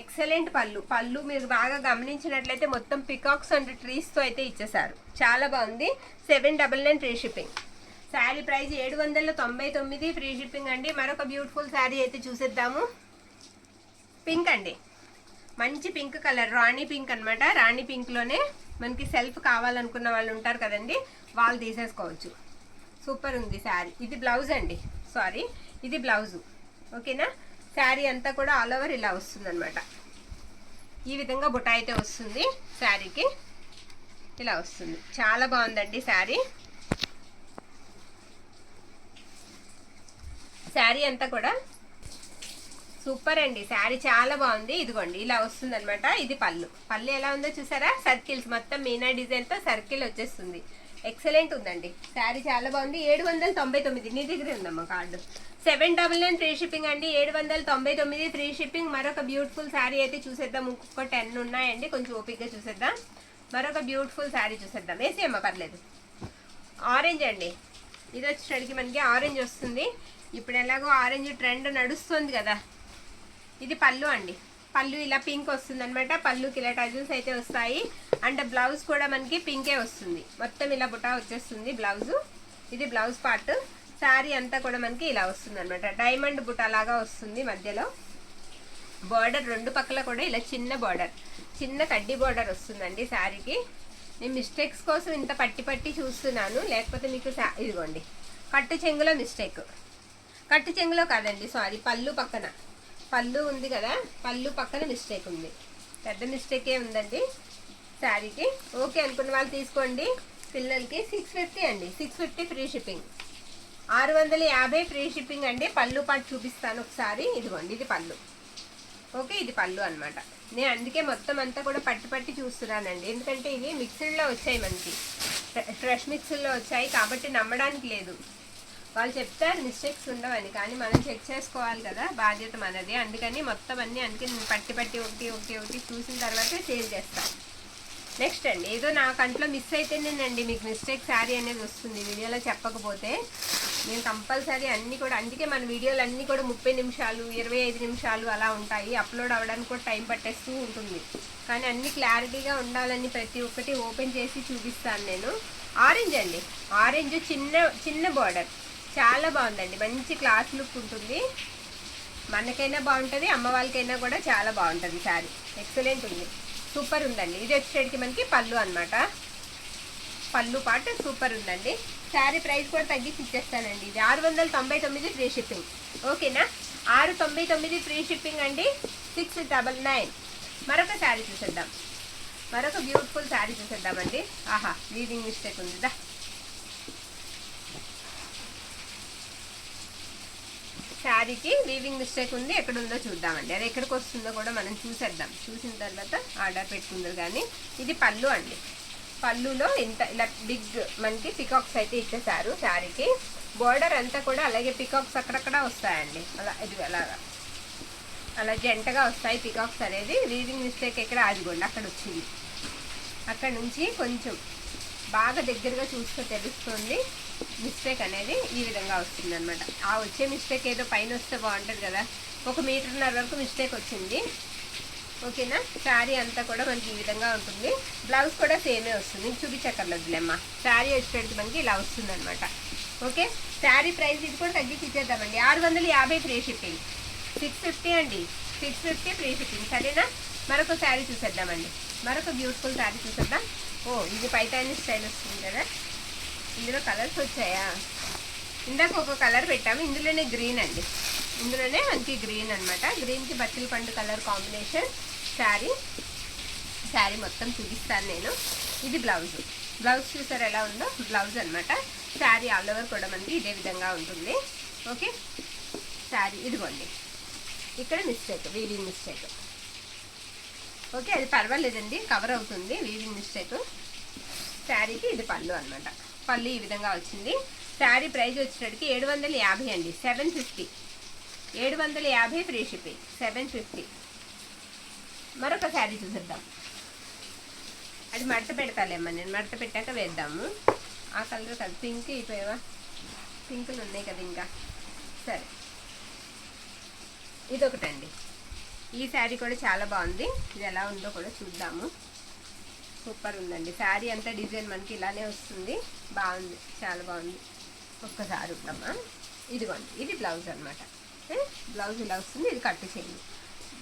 ఎక్సలెంట్ పళ్ళు. పళ్ళు మీరు బాగా గమనించినట్లయితే మొత్తం పికాక్స్ అండ్ ట్రీస్తో అయితే ఇచ్చేసారు. చాలా బాగుంది. 799 free shipping. Sari price 799 free shipping అండి. మరొక బ్యూటిఫుల్ శారీ అయితే చూసేద్దాము. పింక్ అండి, మంచి పింక్ కలర్, రాణి పింక్ అనమాట. రాణి పింక్లోనే మనకి సెల్ఫ్ కావాలనుకున్న వాళ్ళు ఉంటారు కదండి, వాళ్ళు తీసేసుకోవచ్చు. సూపర్ ఉంది శారీ. ఇది బ్లౌజ్ అండి, సారీ ఇది బ్లౌజు. ఓకేనా, శారీ అంతా కూడా ఆల్ ఓవర్ ఇలా వస్తుంది అనమాట. ఈ విధంగా బుట్ట అయితే వస్తుంది శారీకి, ఇలా వస్తుంది. చాలా బాగుందండి శారీ. శారీ అంతా కూడా సూపర్ అండి, శారీ చాలా బాగుంది. ఇదిగోండి ఇలా వస్తుంది అనమాట. ఇది పళ్ళు. పళ్ళు ఎలా ఉందో చూసారా, సర్కిల్స్ మొత్తం మీనా డిజైన్తో సర్కిల్ వచ్చేస్తుంది. ఎక్సలెంట్ ఉందండి శారీ, చాలా బాగుంది. 799, నీ దగ్గరే ఉందమ్మా కార్డు. 799 ఫ్రీ షిప్పింగ్ అండి, 799 ఫ్రీ షిప్పింగ్. మరొక బ్యూటిఫుల్ శారీ అయితే చూసేద్దాం. ఇంకొక 10 ఉన్నాయండి, కొంచెం ఓపిక్గా చూసేద్దాం. మరొక బ్యూటిఫుల్ శారీ చూసేద్దాం. వేసి అమ్మ పర్లేదు. ఆరెంజ్ అండి, ఇది వచ్చేసరికి మనకి ఆరెంజ్ వస్తుంది. ఇప్పుడు ఎలాగో ఆరెంజ్ ట్రెండ్ నడుస్తుంది కదా. ఇది పళ్ళు అండి, పళ్ళు ఇలా పింక్ వస్తుంది అనమాట. పళ్ళుకి ఇలా టజల్స్ అయితే వస్తాయి. అండ్ బ్లౌజ్ కూడా మనకి పింకే వస్తుంది. మొత్తం ఇలా బుటా వచ్చేస్తుంది బ్లౌజు. ఇది బ్లౌజ్ పార్ట్. శారీ అంతా కూడా మనకి ఇలా వస్తుంది అనమాట. డైమండ్ బుటా లాగా వస్తుంది మధ్యలో. బార్డర్ 2 పక్కల కూడా ఇలా చిన్న బార్డర్, చిన్న కడ్డీ బార్డర్ వస్తుందండి శారీకి. నేను మిస్టేక్స్ కోసం ఇంత పట్టి చూస్తున్నాను, లేకపోతే మీకు ఇదిగోండి కట్టు చెంగులో మిస్టేక్. కట్టు చెంగులో కాదండి, సారీ పళ్ళు పక్కన, పళ్ళు ఉంది కదా, పళ్ళు పక్కన మిస్టేక్ ఉంది. పెద్ద మిస్టేకే ఉందండి శారీకి. ఓకే అనుకున్న వాళ్ళు తీసుకోండి. పిల్లలకి 650 అండి, 650 ఫ్రీ షిప్పింగ్. 650 ఫ్రీ షిప్పింగ్ అండి. పళ్ళు పాటు చూపిస్తాను ఒకసారి. ఇదిగోండి ఇది పళ్ళు. ఓకే, ఇది పళ్ళు అనమాట. నేను అందుకే మొత్తం అంతా కూడా పట్టి చూస్తున్నానండి, ఎందుకంటే ఇవి మిక్స్డ్లో వచ్చాయి, మనకి ఫ్రెష్ మిక్స్డ్లో వచ్చాయి కాబట్టి నమ్మడానికి లేదు. వాళ్ళు చెప్తారు మిస్టేక్స్ ఉండవని, కానీ మనం చెక్ చేసుకోవాలి కదా, బాధ్యత మనది. అందుకని మొత్తం అన్నీ నేను పట్టి ఒకటి చూసిన తర్వాతే సేల్ చేస్తాను. నెక్స్ట్ అండి, ఏదో నా కంట్లో మిస్ అయితేనేనండి మీకు మిస్టేక్ శారీ అనేది వస్తుంది వీడియోలో చెప్పకపోతే. నేను కంపల్సరీ అన్నీ కూడా, అందుకే మన వీడియోలు అన్నీ కూడా 30 నిమిషాలు 25 నిమిషాలు అలా ఉంటాయి. అప్లోడ్ అవ్వడానికి కూడా టైం పట్టేస్తూ ఉంటుంది. కానీ అన్ని క్లారిటీగా ఉండాలని ప్రతి ఒక్కటి ఓపెన్ చేసి చూపిస్తాను నేను. ఆరెంజ్ అండి, ఆరెంజ్ చిన్న బార్డర్, చాలా బాగుందండి. మంచి క్లాస్ లుక్ ఉంటుంది. మనకైనా బాగుంటుంది, అమ్మ వాళ్ళకైనా కూడా చాలా బాగుంటుంది. శారీ ఎక్సలెంట్ ఉంది, సూపర్ ఉందండి. ఇది వచ్చేటికి మనకి పళ్ళు అనమాట. పళ్ళు పాటు సూపర్ ఉందండి. శారీ ప్రైస్ కూడా తగ్గించి ఇచ్చేస్తానండి. ఇది 699 ఫ్రీ షిప్పింగ్. ఓకేనా? 699 ఫ్రీ షిప్పింగ్ అండి. 699. మరొక శారీ చూసేద్దాం, మరొక బ్యూటిఫుల్ శారీ చూసేద్దామండి. ఆహా, వీవింగ్ మిస్టేక్ ఉందిదా. శారీకి వీవింగ్ మిస్టేక్ ఉంది, ఎక్కడ ఉందో చూద్దామండి. అది ఎక్కడికి వస్తుందో కూడా మనం చూసేద్దాం. చూసిన తర్వాత ఆర్డర్ పెట్టుకుందరు. కానీ ఇది పళ్ళు అండి. పళ్ళులో ఇంత ఇలా బిగ్ మనకి పికాక్స్ అయితే ఇచ్చేసారు. శారీకి బోర్డర్ అంతా కూడా అలాగే పికాక్స్ అక్కడక్కడ వస్తాయండి. అలా ఇది అలా జంటగా వస్తాయి పికాక్స్ అనేది. వీవింగ్ మిస్టేక్ ఎక్కడ, అదిగోండి అక్కడ వచ్చింది. అక్కడ నుంచి కొంచెం బాగా దగ్గరగా చూస్తే తెలుస్తుంది మిస్టేక్ అనేది ఈ విధంగా వస్తుంది అనమాట. ఆ వచ్చే మిస్టేక్ ఏదో పైన వస్తే బాగుంటుంది కదా. 1.5 మీటర్ వరకు మిస్టేక్ వచ్చింది. ఓకేనా? శారీ అంతా కూడా మనకి ఈ విధంగా ఉంటుంది. బ్లౌజ్ కూడా సేమే వస్తుంది, చూపించక్కర్లేదులేమ్మా. శారీ వచ్చేటట్టు మనకి ఇలా వస్తుంది అనమాట. ఓకే, శారీ ప్రైస్ ఇది కూడా తగ్గించి ఇచ్చేద్దామండి. 650 ఫ్రీ షిప్పింగ్. 650 అండి, 650 ఫ్రీ షిప్పింగ్. సరేనా? మరొక శారీ చూసేద్దామండి, మరొక బ్యూటిఫుల్ శారీ చూసేద్దాం. ఓ, ఇది పైతాని స్టైల్ వస్తుంది కదా. ఇందులో కలర్స్ వచ్చాయా? ఇందాక ఒక కలర్ పెట్టాము, ఇందులోనే గ్రీన్ అండి. ఇందులోనే మనకి గ్రీన్ అనమాట. గ్రీన్కి బచ్చల పండు కలర్ కాంబినేషన్ శారీ మొత్తం చూపిస్తాను నేను. ఇది బ్లౌజ్ చూసారు ఎలా ఉందో, బ్లౌజ్ అనమాట. శారీ ఆల్ ఓవర్ కూడా మనకి ఇదే విధంగా ఉంటుంది. ఓకే, శారీ ఇదిగోండి, ఇక్కడ మిస్టేక్, వీవింగ్ మిస్టేక్. ఓకే, అది పర్వాలేదండి, కవర్ అవుతుంది వీవింగ్ మిస్టేక్. శారీకి ఇది పళ్ళు అనమాట. పళ్ళు ఈ విధంగా వచ్చింది. శారీ ప్రైస్ వచ్చేటప్పటికి 750 అండి. 750, 750 ఫ్రీ షిప్పింగ్. 750. మరొక శారీ చూసేద్దాం. అది మడత పెడతాలేమ్మా, నేను మడత పెట్టాక వేద్దాము. ఆ కలర్ కదా, పింక్ అయిపోయావా? పింకులు ఉన్నాయి కదా ఇంకా. సరే, ఇదొకటండి. ఈ శారీ కూడా చాలా బాగుంది. ఇది ఎలా ఉందో కూడా చూద్దాము. సూపర్ ఉందండి. శారీ అంతా డిజైన్ మనకి ఇలానే వస్తుంది. బాగుంది, చాలా బాగుంది. ఒక్కసారి ఉందమ్మా. ఇదిగోండి, ఇది బ్లౌజ్ అనమాట. బ్లౌజ్ ఇలా వస్తుంది. ఇది కట్టు చేయండి.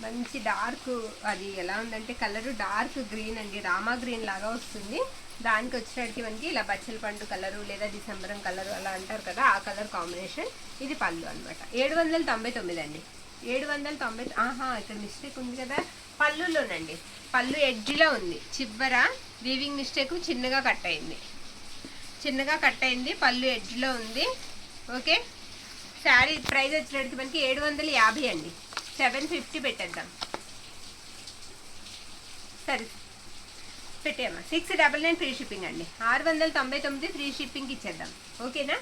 మంచి డార్క్, అది ఎలా ఉందంటే కలరు డార్క్ గ్రీన్ అండి, రామా గ్రీన్ లాగా వస్తుంది. దానికి వచ్చేటికి మనకి ఇలా బచ్చల పండు కలరు లేదా డిసెంబరం కలరు అలా అంటారు కదా, ఆ కలర్ కాంబినేషన్. ఇది పళ్ళు అనమాట. 799 అండి. 790. ఆహా, ఇక్కడ మిస్టేక్ ఉంది కదా పళ్ళులోనండి. పళ్ళు ఎడ్జ్లో ఉంది, చివర వీవింగ్ మిస్టేక్ చిన్నగా కట్ అయింది. పళ్ళు ఎడ్జ్లో ఉంది. ఓకే, శారీ ప్రైస్ వచ్చినట్టు మనకి 750 అండి. 750 పెట్టేద్దాం. సరే పెట్టేమ్మా. 699 ఫ్రీ షిప్పింగ్ అండి. 699 ఫ్రీ షిప్పింగ్కి ఇచ్చేద్దాం. ఓకేనా?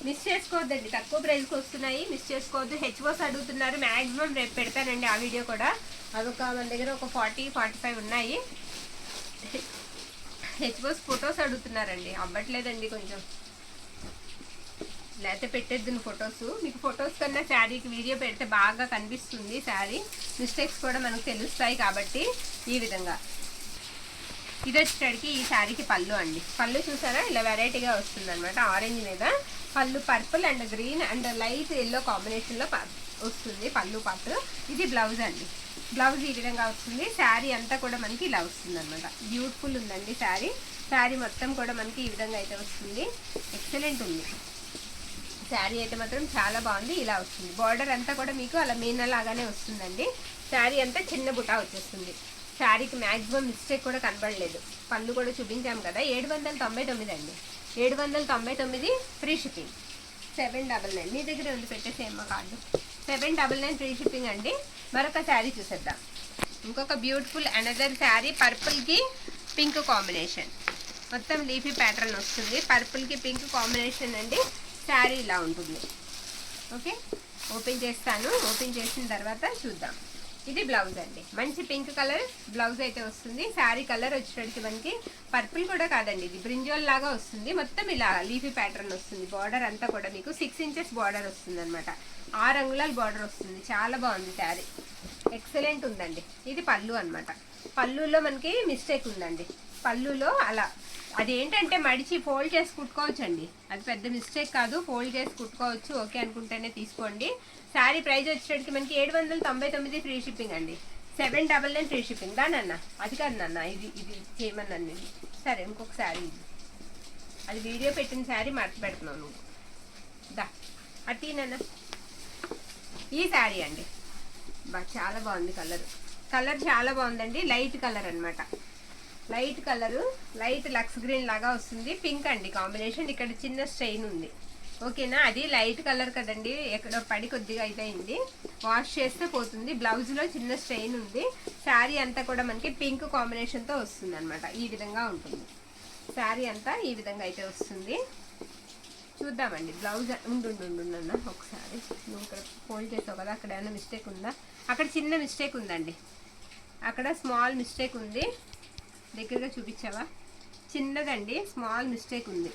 మిస్ చేసుకోవద్దండి, తక్కువ ప్రైస్కి వస్తున్నాయి, మిస్ చేసుకోవద్దు. హెచ్ఓస్ అడుగుతున్నారు, మ్యాక్సిమం రేపు పెడతానండి ఆ వీడియో కూడా. అదొక మన దగ్గర ఒక 40-45 ఉన్నాయి. హెచ్ఓస్ ఫొటోస్ అడుగుతున్నారండి, అవ్వట్లేదండి కొంచెం. లేకపోతే పెట్టేద్దును ఫొటోస్. మీకు ఫొటోస్ కన్నా శారీకి వీడియో పెడితే బాగా కనిపిస్తుంది. శారీ మిస్టేక్స్ కూడా మనకు తెలుస్తాయి కాబట్టి ఈ విధంగా. ఇది వచ్చేటికి ఈ శారీకి పళ్ళు అండి. పళ్ళు చూసారా, ఇలా వెరైటీగా వస్తుంది అనమాట. ఆరెంజ్ మీద పళ్ళు purple and green and light yellow కాంబినేషన్లో వస్తుంది పళ్ళు పాటు. ఇది బ్లౌజ్ అండి. బ్లౌజ్ ఈ విధంగా వస్తుంది. శారీ అంతా కూడా మనకి ఇలా వస్తుంది అనమాట. బ్యూటిఫుల్ ఉందండి శారీ. శారీ మొత్తం కూడా మనకి ఈ విధంగా అయితే వస్తుంది. ఎక్సలెంట్ ఉంది శారీ అయితే మాత్రం, చాలా బాగుంది. ఇలా వస్తుంది బార్డర్ అంతా కూడా మీకు అలా మీన లాగానే వస్తుందండి. శారీ అంతా చిన్న బుటా వచ్చేస్తుంది. శారీకి మ్యాక్సిమం మిస్టేక్ కూడా కనబడలేదు. పళ్ళు కూడా చూపించాము కదా. 799 అండి. 799 ఫ్రీ షిప్పింగ్. 799 మీ దగ్గర ఉంది, పెట్టేసేమ్మా కార్డు. 799 ఫ్రీ షిప్పింగ్ అండి. మరొక శారీ చూసేద్దాం. ఇంకొక బ్యూటిఫుల్ అనదర్ శారీ, పర్పుల్కి పింక్ కాంబినేషన్. మొత్తం లీఫీ ప్యాటర్న్ వస్తుంది. పర్పుల్కి పింక్ కాంబినేషన్ అండి. శారీ ఇలా ఉంటుంది. ఓకే, ఓపెన్ చేస్తాను. ఓపెన్ చేసిన తర్వాత చూద్దాం. ఇది బ్లౌజ్ అండి, మంచి పింక్ కలర్ బ్లౌజ్ అయితే వస్తుంది. శారీ కలర్ వచ్చేటప్పటికి మనకి పర్పుల్ కూడా కాదండి, ఇది బ్రింజోల్ లాగా వస్తుంది. మొత్తం ఇలా లీఫీ ప్యాటర్న్ వస్తుంది. బార్డర్ అంతా కూడా మీకు 6 ఇంచెస్ బార్డర్ వస్తుంది అనమాట. 6 అంగుళాల బార్డర్ వస్తుంది. చాలా బాగుంది శారీ, ఎక్సలెంట్ ఉందండి. ఇది పళ్ళు అనమాట. పళ్ళులో మనకి మిస్టేక్ ఉందండి. పళ్ళులో అలా అదేంటంటే మడిచి ఫోల్డ్ చేసి కుట్టుకోవచ్చు అండి, అది పెద్ద మిస్టేక్ కాదు. ఫోల్డ్ చేసి కుట్టుకోవచ్చు, ఓకే అనుకుంటేనే తీసుకోండి. శారీ ప్రైస్ వచ్చేటికి మనకి 799 ఫ్రీ షిప్పింగ్ అండి. 799 ఫ్రీ షిప్పింగ్. దానన్న అది కాదు నాన్న, ఇది ఇది చేయమన్నాను నేను. సరే ఇంకొక శారీ ఇది, అది వీడియో పెట్టిన శారీ మర్చి పెడుతున్నావు నువ్వు. దా అట్టినన్న ఈ శారీ అండి, చాలా బాగుంది. కలర్ చాలా బాగుందండి. లైట్ కలర్ అనమాట. Light colour, light lux green లాగా వస్తుంది. పింక్ అండి కాంబినేషన్. ఇక్కడ చిన్న స్ట్రెయిన్ ఉంది, ఓకేనా. అది లైట్ కలర్ కదండి, ఎక్కడో పడి కొద్దిగా అయిపోయింది. వాష్ చేస్తే పోతుంది. బ్లౌజ్లో చిన్న స్ట్రెయిన్ ఉంది. శారీ అంతా కూడా మనకి పింక్ కాంబినేషన్తో వస్తుంది అనమాట. ఈ విధంగా ఉంటుంది శారీ అంతా, ఈ విధంగా అయితే వస్తుంది. చూద్దామండి బ్లౌజ్. ఉండుండుండున్న ఒకసారి, నువ్వు ఇక్కడ ఫోల్డ్ చేసావు కదా, అక్కడ ఏమైనా మిస్టేక్ ఉందా? అక్కడ చిన్న మిస్టేక్ ఉందండి, అక్కడ స్మాల్ మిస్టేక్ ఉంది. దగ్గరగా చూపించావా? చిన్నదండి, స్మాల్ మిస్టేక్ ఉంది,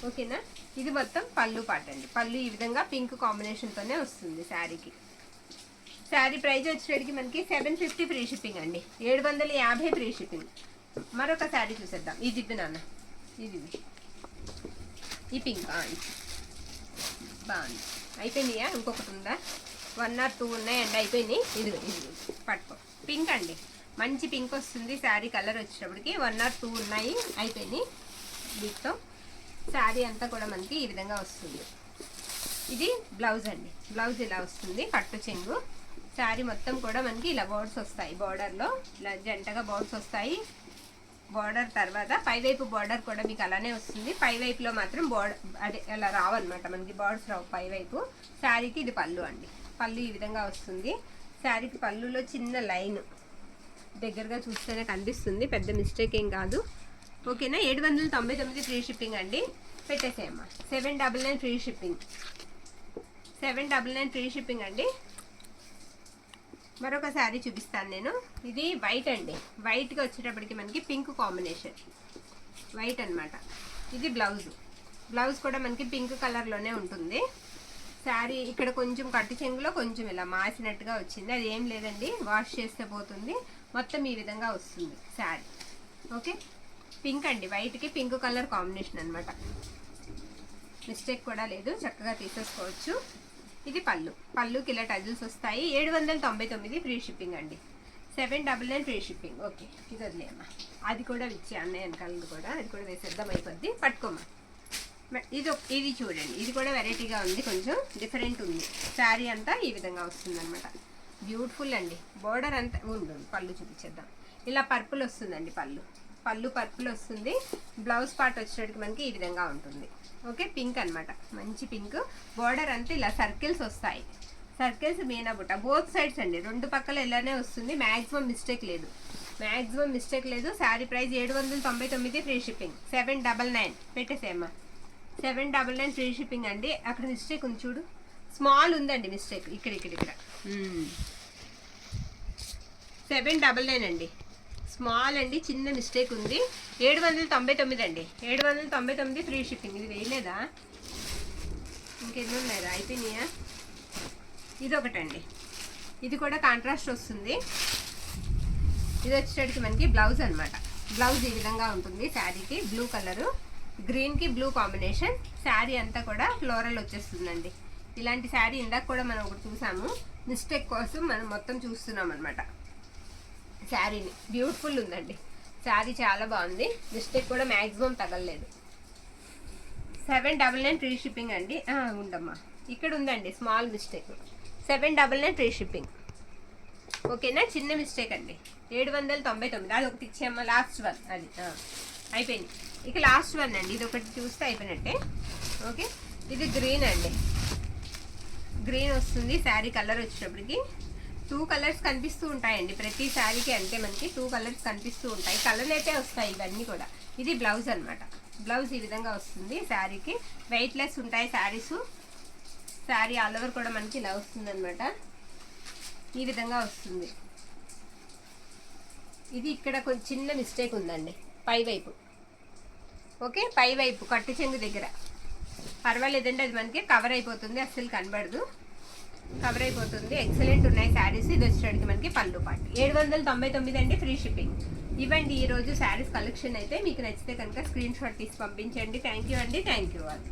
ఓకేనా. ఇది మొత్తం పళ్ళు పాట అండి. పళ్ళు ఈ విధంగా పింక్ కాంబినేషన్తోనే వస్తుంది శారీకి. శారీ ప్రైస్ వచ్చేటికి మనకి 750 ఫ్రీ షిప్పింగ్ అండి. 750 ఫ్రీ షిప్పింగ్. మరొక శారీ చూసేద్దాం. ఇది నాన్న, ఇది ఈ పింక్ బాగుంది. అయిపోయినాయా? ఇంకొకటి ఉందా? 1 or 2 ఉన్నాయండి, అయిపోయినాయి. ఇది పట్టుకో. పింక్ అండి, మంచి పింక్ వస్తుంది. శారీ కలర్ వచ్చేటప్పటికి 1 or 2 ఉన్నాయి, అయిపోయినాయి. వీటితో శారీ అంతా కూడా మనకి ఈ విధంగా వస్తుంది. ఇది బ్లౌజ్ అండి. బ్లౌజ్ ఇలా వస్తుంది, కట్టు చెంగు. శారీ మొత్తం కూడా మనకి ఇలా బోర్డ్స్ వస్తాయి. బార్డర్లో ఇలా జంటగా బోర్డ్స్ వస్తాయి. బార్డర్ తర్వాత పైవైపు బార్డర్ కూడా మీకు అలానే వస్తుంది. పైవైపులో మాత్రం బార్డర్ అదే అలా రావన్నమాట, మనకి బార్డర్స్ రావు పైవైపు. శారీకి ఇది పళ్ళు అండి. పళ్ళు ఈ విధంగా వస్తుంది. శారీకి పళ్ళులో చిన్న లైన్ దగ్గరగా చూస్తేనే కనిపిస్తుంది, పెద్ద మిస్టేక్ ఏం కాదు, ఓకేనా. 799 ఫ్రీ షిప్పింగ్ అండి. పెట్టేసేయమ్మా. 799 ఫ్రీ షిప్పింగ్. 799 ఫ్రీ షిప్పింగ్ అండి. మరొక శారీ చూపిస్తాను నేను. ఇది వైట్ అండి. వైట్గా వచ్చేటప్పటికి మనకి పింక్ కాంబినేషన్, వైట్ అనమాట. ఇది బ్లౌజ్. బ్లౌజ్ కూడా మనకి పింక్ కలర్లోనే ఉంటుంది. శారీ ఇక్కడ కొంచెం కట్టు చెంగులో కొంచెం ఇలా మాసినట్టుగా వచ్చింది, అది ఏం లేదండి, వాష్ చేస్తే పోతుంది. మొత్తం ఈ విధంగా వస్తుంది శారీ, ఓకే. పింక్ అండి, వైట్కి పింక్ కలర్ కాంబినేషన్ అనమాట. మిస్టేక్ కూడా లేదు, చక్కగా తీసేసుకోవచ్చు. ఇది పళ్ళు. పళ్ళుకి ఇలా టజిల్స్ వస్తాయి. 799 ఫ్రీ షిప్పింగ్ అండి. 799 ఫ్రీ షిప్పింగ్, ఓకే. ఇది వదిలేమ్మా, అది కూడా ఇచ్చే అన్నయ్య వెనకాలది కూడా, అది కూడా వేసేద్దాం, అయిపోద్ది. పట్టుకోమ్మా. ఇది చూడండి, ఇది కూడా వెరైటీగా ఉంది, కొంచెం డిఫరెంట్ ఉంది. శారీ అంతా ఈ విధంగా వస్తుంది అనమాట. బ్యూటిఫుల్ అండి. బోర్డర్ అంతా ఉంటుంది. పళ్ళు చూపించేద్దాం. ఇలా పర్పుల్ వస్తుందండి పళ్ళు పర్పుల్ వస్తుంది. బ్లౌజ్ పార్ట్ వచ్చేటికి మనకి ఈ విధంగా ఉంటుంది, ఓకే. పింక్ అనమాట, మంచి పింక్. బోర్డర్ అంతా ఇలా సర్కిల్స్ వస్తాయి. సర్కిల్స్ మీనా బుట్ట బోత్ సైడ్స్ అండి, 2 పక్కల ఇలానే వస్తుంది. మ్యాక్సిమం మిస్టేక్ లేదు. Sari price 799 free shipping. 799 పెట్టేసేమ్మా. 799 free shipping అండి. అక్కడ మిస్టేక్ ఉంది చూడు, స్మాల్ ఉందండి మిస్టేక్, ఇక్కడ 799 అండి. స్మాల్ అండి, చిన్న మిస్టేక్ ఉంది. 799 అండి. 799 ఫ్రీ షిప్పింగ్. ఇది వేయలేదా? ఇంకెన్ని ఉన్నాయా? అయిపోయినాయా? ఇది ఒకటండి. ఇది కూడా కాంట్రాస్ట్ వస్తుంది. ఇది వచ్చేటికి మనకి బ్లౌజ్ అనమాట. బ్లౌజ్ ఈ విధంగా ఉంటుంది. శారీకి బ్లూ కలరు, గ్రీన్కి బ్లూ కాంబినేషన్. శారీ అంతా కూడా ఫ్లోరల్ వచ్చేస్తుందండి. ఇలాంటి శారీ ఇందాక కూడా మనం ఒకటి చూసాము, మిస్టేక్ కోసం మనం మొత్తం చూస్తున్నాం అనమాట శారీని. బ్యూటిఫుల్ ఉందండి శారీ, చాలా బాగుంది. మిస్టేక్ కూడా మ్యాక్సిమం తగలలేదు. 799 ఫ్రీ షిప్పింగ్ అండి. ఉండమ్మా, ఇక్కడ ఉందండి స్మాల్ మిస్టేక్. 799 ఫ్రీ షిప్పింగ్, ఓకేనా. చిన్న మిస్టేక్ అండి. 799. అది ఒకటి ఇచ్చామ్మా, లాస్ట్ వన్. అది అయిపోయింది. ఇక లాస్ట్ వన్ అండి, ఇది ఒకటి చూస్తే అయిపోయినట్టే, ఓకే. ఇది గ్రీన్ అండి. గ్రీన్ వస్తుంది. శారీ కలర్ వచ్చేటప్పటికి 2 కలర్స్ కనిపిస్తూ ఉంటాయండి ప్రతి శారీకి, అంటే మనకి 2 కలర్స్ కనిపిస్తూ ఉంటాయి. కలర్లు అయితే వస్తాయి ఇవన్నీ కూడా. ఇది బ్లౌజ్ అనమాట. బ్లౌజ్ ఈ విధంగా వస్తుంది. శారీకి వెయిట్లెస్ ఉంటాయి శారీస్. శారీ ఆల్ ఓవర్ కూడా మనకి ఇలా వస్తుంది అనమాట. ఈ విధంగా వస్తుంది. ఇది ఇక్కడ కొంచెం చిన్న మిస్టేక్ ఉందండి పై వైపు. ఓకే, పై వైపు కట్టు చెంగు దగ్గర పర్వాలేదండి, అది మనకి కవర్ అయిపోతుంది, అస్సలు కనబడదు, కవర్ అయిపోతుంది. ఎక్సలెంట్ ఉన్నాయి శారీస్. ఇది వచ్చేటికి మనకి పళ్ళు పాటు 799 అండి, ఫ్రీ షిప్పింగ్. ఇవ్వండి ఈరోజు శారీస్ కలెక్షన్ అయితే. మీకు నచ్చితే కనుక స్క్రీన్ షాట్ తీసి పంపించండి. థ్యాంక్ యూ అండి, థ్యాంక్ యూ ఆల్.